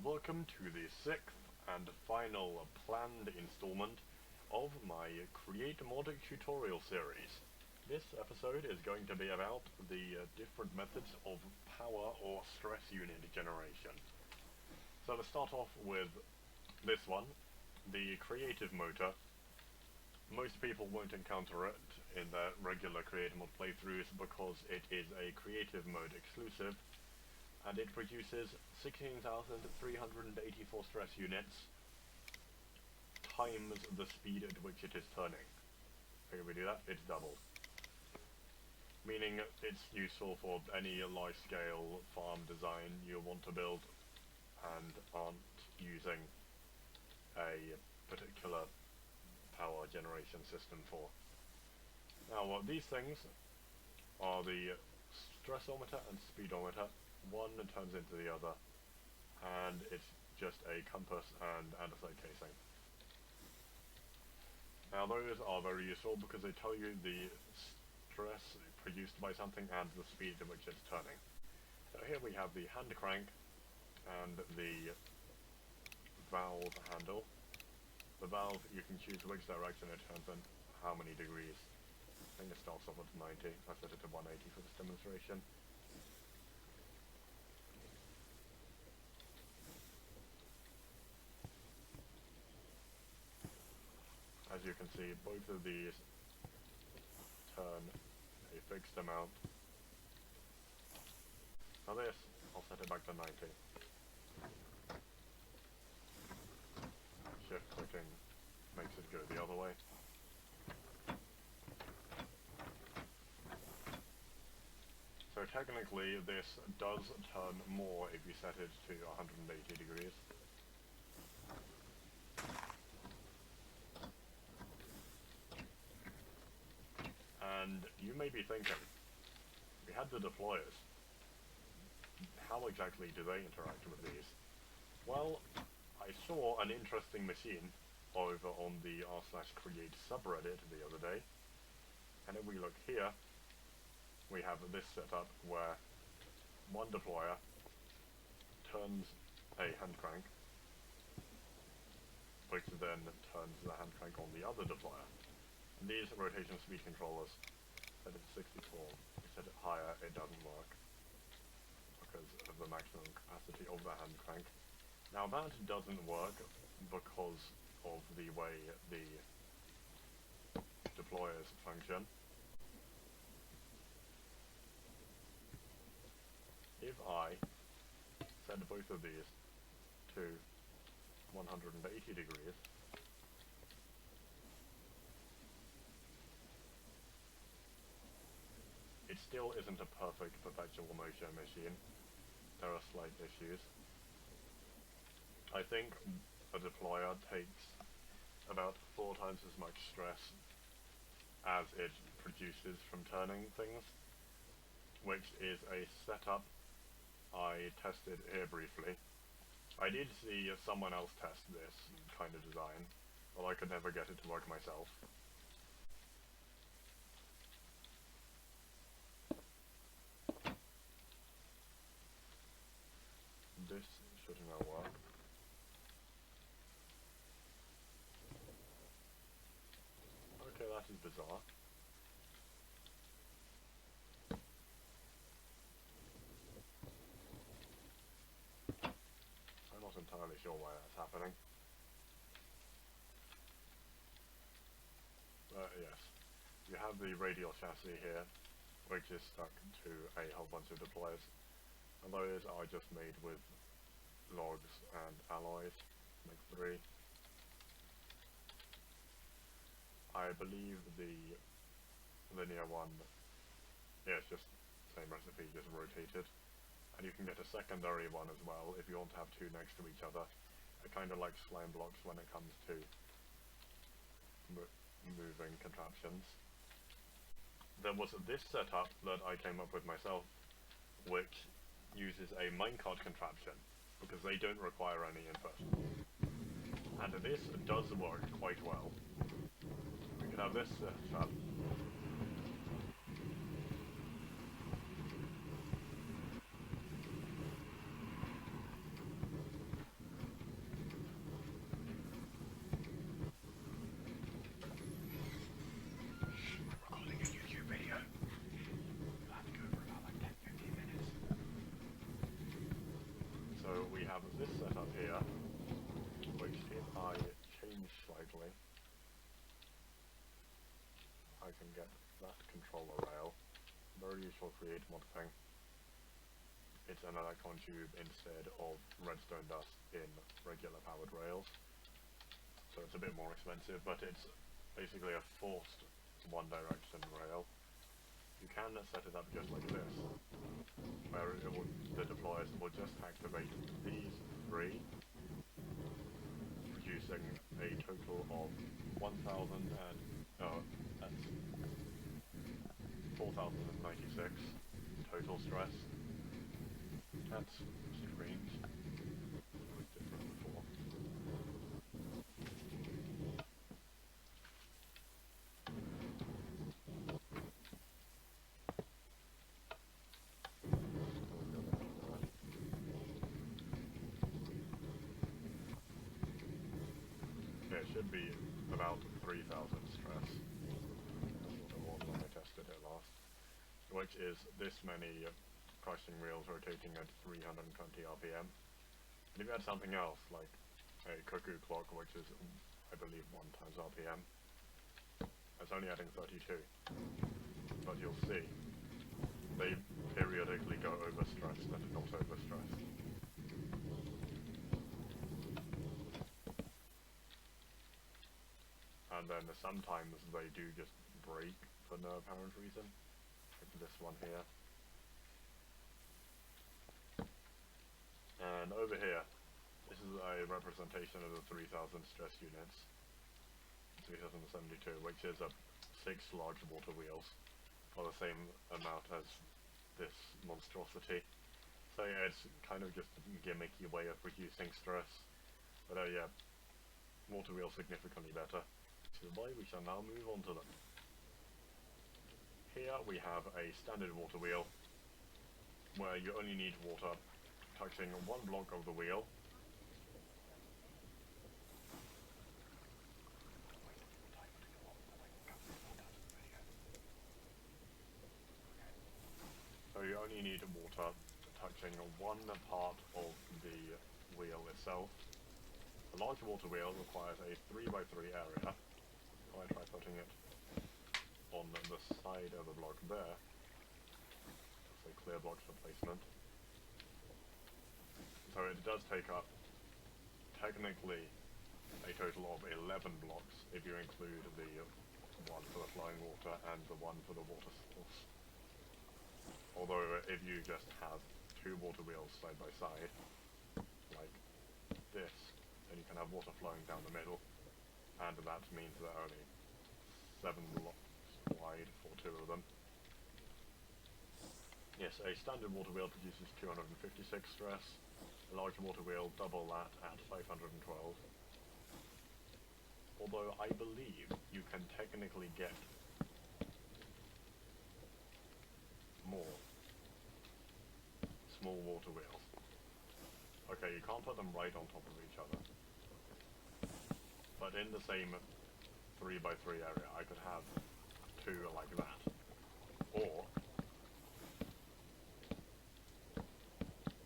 welcome to the sixth and final planned installment of my Create Mod tutorial series. This episode is going to be about the different methods of power or stress unit generation. So to start off with this one, the creative motor. Most people won't encounter it in their regular creative mod playthroughs because it is a creative mode exclusive, and it produces 16,384 stress units times the speed at which it is turning. If we do that, it's doubled. Meaning it's useful for any large-scale farm design you want to build and aren't using a particular power generation system for. Now these things are the stressometer and speedometer. One turns into the other, and it's just a compass and andesite casing. Now those are very useful because they tell you the stress produced by something and the speed at which it's turning. So here we have the hand crank and the valve handle. The valve, you can choose which direction it turns in, how many degrees. I think it starts off at 90, I set it to 180 for this demonstration. As you can see, both of these turn a fixed amount. Now this, I'll set it back to 90. Shift clicking makes it go the other way. So technically this does turn more if you set it to 180 degrees. And you may be thinking, we had the deployers. How exactly do they interact with these? Well, I saw an interesting machine over on the r/create subreddit the other day, and if we look here, we have this setup where one deployer turns a hand crank, which then turns the hand crank on the other deployer. And these rotation speed controllers, set it to 64, if you set it higher it doesn't work because of the maximum capacity of the hand crank. Now that doesn't work because of the way the deployers function. If I set both of these to 180 degrees, it still isn't a perfect perpetual motion machine. There are slight issues. I think a deployer takes about 4 times as much stress as it produces from turning things, which is a setup I tested here briefly. I did see someone else test this kind of design, but I could never get it to work myself. This should now work. Okay, that is bizarre. I'm not entirely sure why that's happening. But yes, you have the radial chassis here, which is stuck to a whole bunch of deployers. And those are just made with logs and alloys, like 3. I believe the linear one, yeah, it's just same recipe, just rotated. And you can get a secondary one as well if you want to have 2 next to each other. They're kind of like slime blocks when it comes to moving contraptions. There was this setup that I came up with myself, which uses a minecart contraption, because they don't require any input. And this does work quite well. We can have this setup. we have this setup here, which if I change slightly, I can get that controller rail. Very useful create mod thing. It's an electron tube instead of redstone dust in regular powered rails. So it's a bit more expensive, but it's basically a forced one direction rail. You can set it up just like this, where the deployers will just activate these three, producing a total of 4,096 total stress. That's strange. It was different before. Yeah, it should be about 3,000 stress. That's what it was when I tested it last. Which is this many crushing reels rotating at 320 RPM. And if you had something else, like a cuckoo clock, which is, I believe, 1 times RPM, it's only adding 32. But you'll see, they periodically go overstressed and not overstressed. And then sometimes they do just break for no apparent reason, like this one here. And over here, this is a representation of the 3000 stress units, 3072, which is 6 large water wheels for the same amount as this monstrosity. So yeah, it's kind of just a gimmicky way of reducing stress. But yeah, water wheels significantly better. Which is why we shall now move on to them. Here we have a standard water wheel, where you only need water touching one block of the wheel. So you only need water touching one part of the wheel itself. A large water wheel requires a 3x3 area. I try putting it on the side of the block there. That's a clear blocks replacement. So it does take up, technically, a total of 11 blocks if you include the one for the flowing water and the one for the water source. Although if you just have 2 water wheels side by side, like this, then you can have water flowing down the middle, and that means there are only 7 blocks wide for 2 of them. Yes, a standard water wheel produces 256 stress, a large water wheel double that at 512. Although I believe you can technically get more small water wheels. Okay, you can't put them right on top of each other. But in the same 3x3 area, I could have 2 like that. Or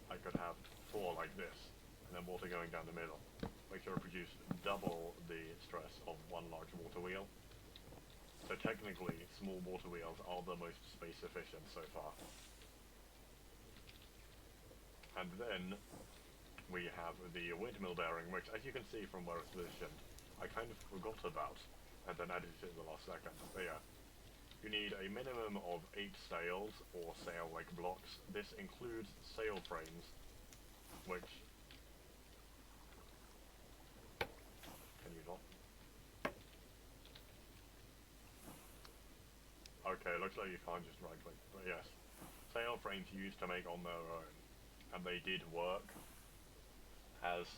I could have 4 like this, and then water going down the middle. Make sure to produce double the stress of one large water wheel. So technically, small water wheels are the most space efficient so far. And then we have the windmill bearing, which, as you can see from where it's positioned, I kind of forgot about, and then added it in the last second. But yeah, you need a minimum of 8 sails, or sail-like blocks. This includes sail frames, which... Can you not? Okay, looks like you can't just right-click, but yes. Sail frames you used to make on their own, and they did work as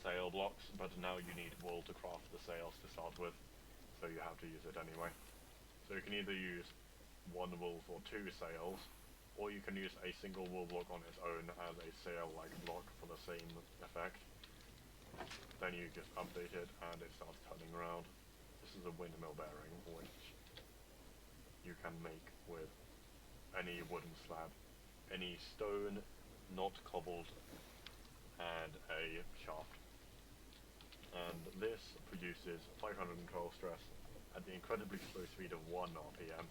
sail blocks, but now you need wool to craft the sails to start with, so you have to use it anyway. So you can either use 1 wool for 2 sails, or you can use a single wool block on its own as a sail-like block for the same effect. Then you just update it and it starts turning around. This is a windmill bearing, which you can make with any wooden slab, any stone, not cobbled and a shaft. And this produces 512 stress at the incredibly slow speed of 1 RPM.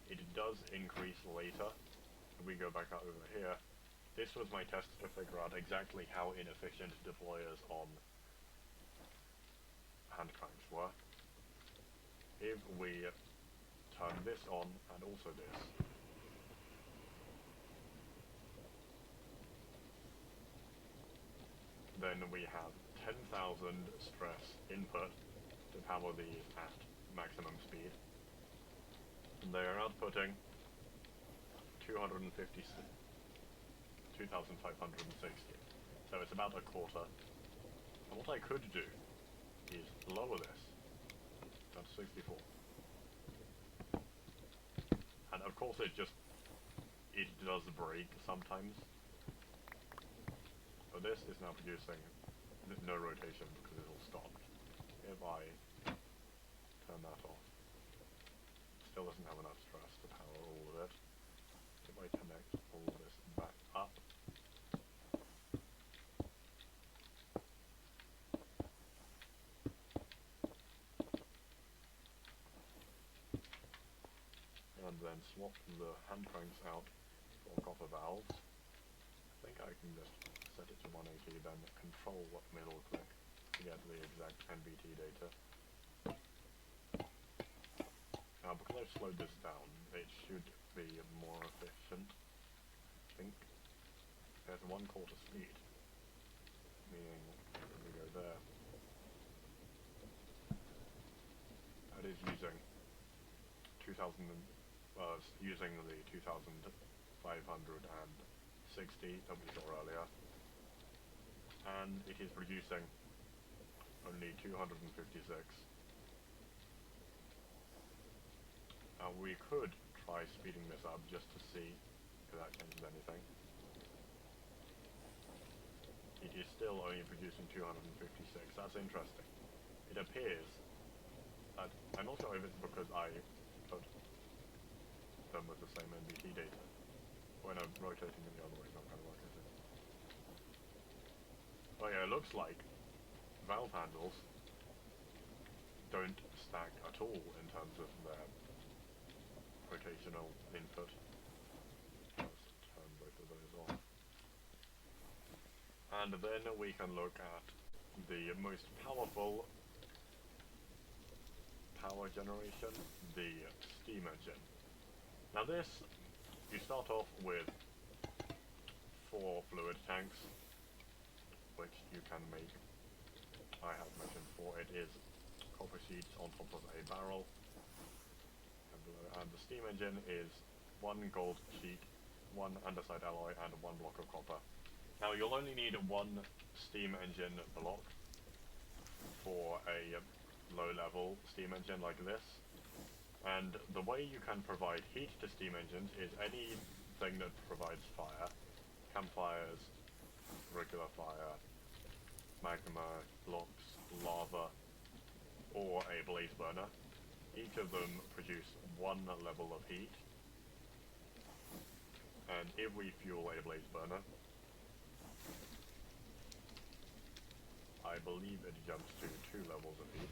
It does increase later. If we go back out over here, this was my test to figure out exactly how inefficient deployers on hand cranks were. If we turn this on and also this, then we have 10,000 stress input to power these at maximum speed. And they are outputting 2,560. So it's about a quarter. And what I could do is lower this down to 64. And of course it does break sometimes. But this is now producing no rotation because it's all stopped. If I turn that off, still doesn't have enough stress to power all of it. If I connect all of this back up, and then swap the hand cranks out for copper valves, I think I can just set it to 180, then control middle click to get the exact NBT data. Now because I've slowed this down, it should be more efficient, I think. There's 1/4 speed, meaning when we go there, that is using 2,000, using the 2,560 that we saw earlier, and it is producing only 256. Now we could try speeding this up just to see if that changes anything. It is still only producing 256, that's interesting. It appears that, I'm not sure if it's because I put them with the same NBT data. When I'm rotating in the other way, it's not going to work, is it? Oh yeah, it looks like valve handles don't stack at all in terms of their rotational input. Let's turn both of those off. And then we can look at the most powerful power generation, the steam engine. Now this, you start off with 4 fluid tanks, which you can make. I have mentioned 4. It is copper sheets on top of a barrel, and the steam engine is 1 gold sheet, 1 andesite alloy, and 1 block of copper. Now you'll only need 1 steam engine block for a low-level steam engine like this, and the way you can provide heat to steam engines is anything that provides fire, campfires, regular fire, magma, blocks, lava, or a blaze burner. Each of them produce 1 level of heat, and if we fuel a blaze burner, I believe it jumps to 2 levels of heat.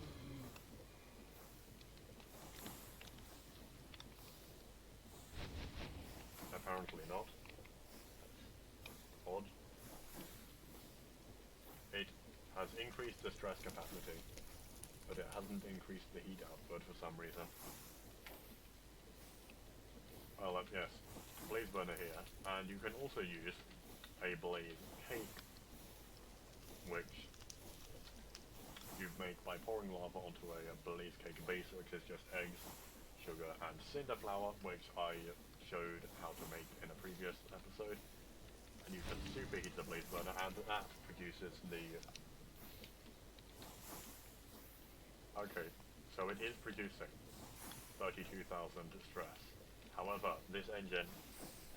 Apparently not. Odd. It has increased the stress capacity, but it hasn't increased the heat output for some reason. Well, yes, blaze burner here, and you can also use a blaze cake, which you make by pouring lava onto a blaze cake base, which is just eggs, sugar, and cinder flour, which I showed how to make in a previous episode. And you can superheat the blaze burner, and that produces the... Okay, so it is producing 32,000 stress. However, this engine,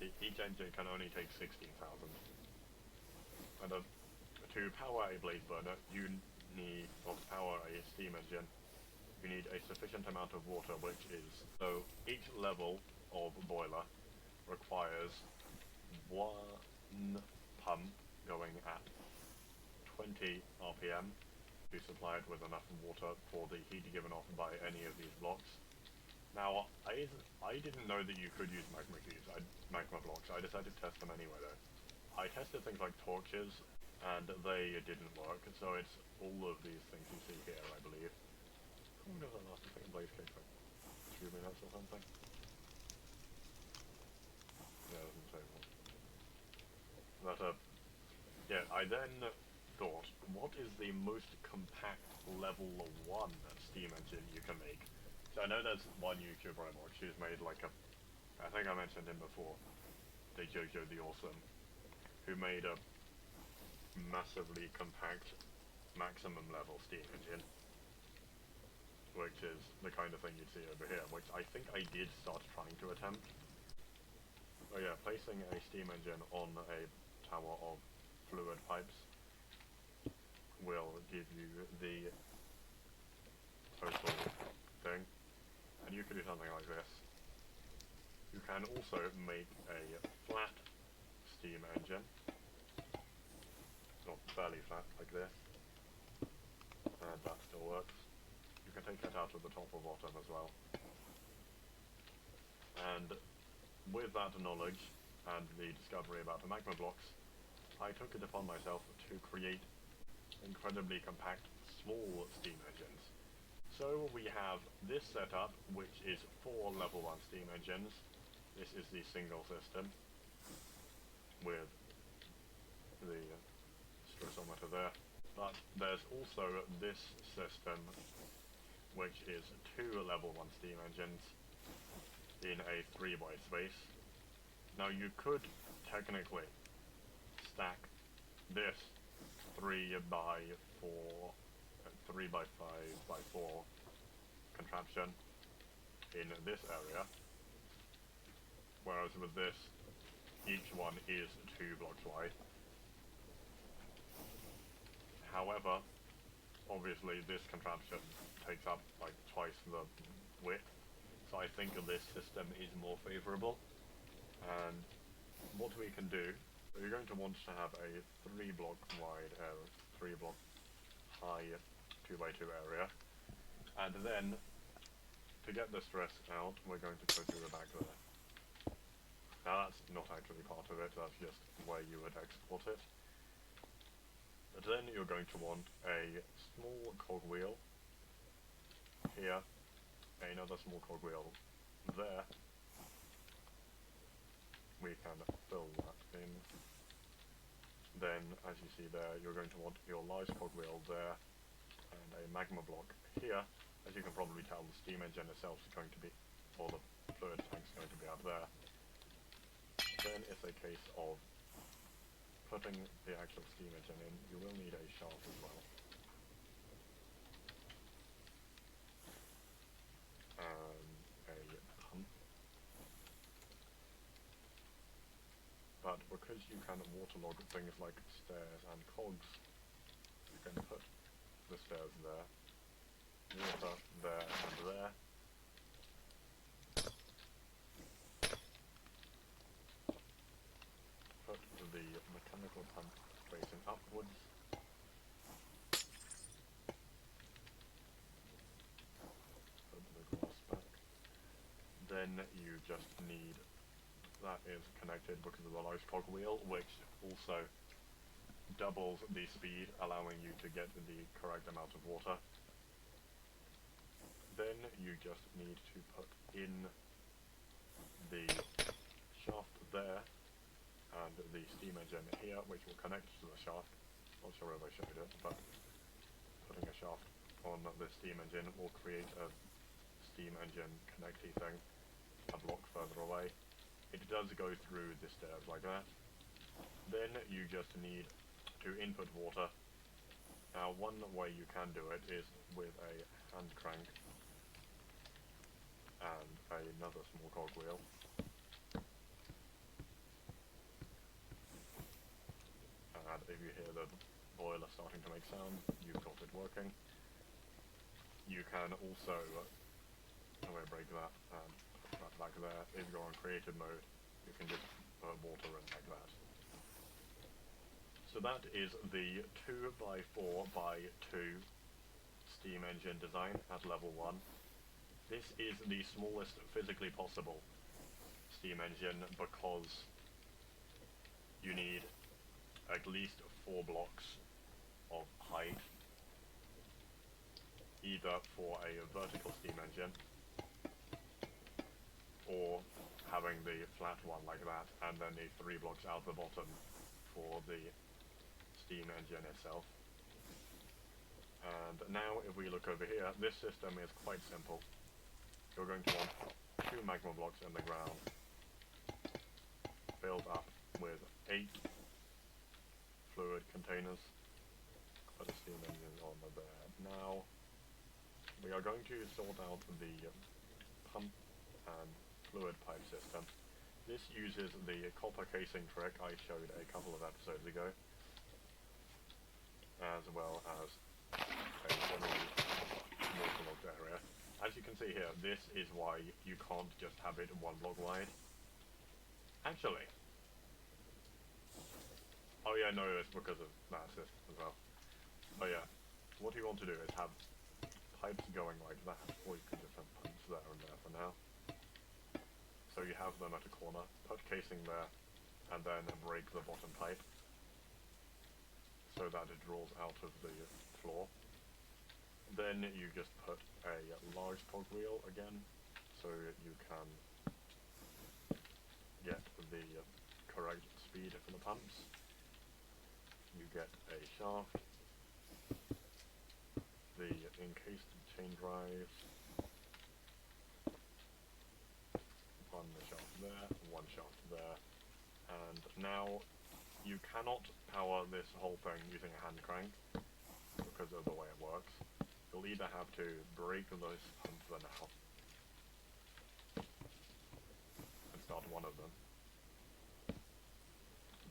each engine can only take 16,000. And to power a blaze burner, you need, or to power a steam engine, you need a sufficient amount of water, which is, so each level of boiler requires 1 pump going at 50 RPM to supply it with enough water for the heat given off by any of these blocks. Now, I didn't know that you could use magma blocks. I decided to test them anyway though. I tested things like torches, and they didn't work, so it's all of these things you see here, I believe. How long does that last? I think Blaze Cake's like 2 minutes or something. Yeah, it doesn't say one. But, yeah, I then thought, what is the most compact level 1 steam engine you can make? So I know there's one YouTuber I watch who's made like I think I mentioned him before, DeJoJo the Awesome, who made a massively compact maximum level steam engine, which is the kind of thing you'd see over here, which I think I did start trying to attempt. Oh yeah, placing a steam engine on a tower of fluid pipes will give you the total thing. And you can do something like this. You can also make a flat steam engine, not fairly flat, like this, and that still works. You can take that out of the top or bottom as well. And with that knowledge and the discovery about the magma blocks, I took it upon myself to create incredibly compact small steam engines. So we have this setup, which is 4 level 1 steam engines. This is the single system with the stressometer there. But there's also this system, which is 2 level 1 steam engines in a 3 by space. Now you could technically stack this 3 by 4, 3 by 5 by 4 contraption in this area, whereas with this, each one is 2 blocks wide. However, obviously this contraption takes up like twice the width, so I think this system is more favourable. And what we can do, you're going to want to have a 3 block wide area, 3 block high 2 by 2 area, and then to get the stress out, we're going to put you back there. Now that's not actually part of it, that's just where you would export it. But then you're going to want a small cogwheel here, another small cogwheel there. We can fill that in. Then, as you see there, you're going to want your large cogwheel there, and a magma block here. As you can probably tell, the steam engine itself is going to be, or the fluid tank is going to be up there. Then it's a case of putting the actual steam engine in. You will need a shaft as well. And a pump. But because you can waterlog things like stairs and cogs, you can put the stairs there, water there and there. Put the mechanical pump facing upwards. Put the glass back. Then you just need, that is connected because of the large cogwheel, which also doubles the speed, allowing you to get the correct amount of water. Then you just need to put in the shaft there, and the steam engine here, which will connect to the shaft. Not sure if I showed it, but putting a shaft on the steam engine will create a steam engine connecty thing a block further away. It does go through the stairs like that. Then you just need to input water. Now one way you can do it is with a hand crank and another small cogwheel. And if you hear the boiler starting to make sound, you've got it working. You can also, break that and put that back there. If you're on creative mode, you can just put water in like that. So that is the 2x4x2 steam engine design at level 1. This is the smallest physically possible steam engine because you need at least 4 blocks of height, either for a vertical steam engine or having the flat one like that, and then the 3 blocks out the bottom for the steam engine itself. And now if we look over here, this system is quite simple. You're going to want 2 magma blocks in the ground, filled up with 8 fluid containers. Put a steam engine on there. Now we are going to sort out the pump and fluid pipe system. This uses the copper casing trick I showed a couple of episodes ago, as well as a generally waterlogged area. As you can see here, this is why you can't just have it 1 block wide. Actually, oh yeah, no, it's because of that system as well. But yeah, what you want to do is have pipes going like that, or you can just have pumps there and there for now. So you have them at a corner, put casing there, and then break the bottom pipe so that it draws out of the floor. Then you just put a large cog wheel again, so you can get the correct speed for the pumps. You get a shaft, the encased chain drives, 1 shaft there, 1 shaft there, and now you cannot power this whole thing using a hand crank because of the way it works. You'll either have to break this pump for now and start one of them,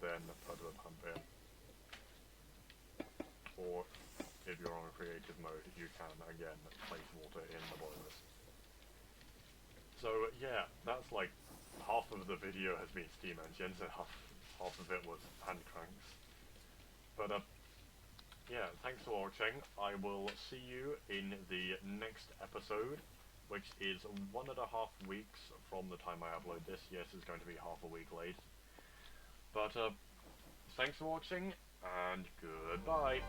then put the pump in, or if you're on creative mode you can again place water in the boilers. So yeah, that's like half of the video has been steam engines and half of it was hand cranks. But yeah, thanks for watching. I will see you in the next episode, which is 1.5 weeks from the time I upload this. Yes, it's going to be half a week late. But thanks for watching, and goodbye.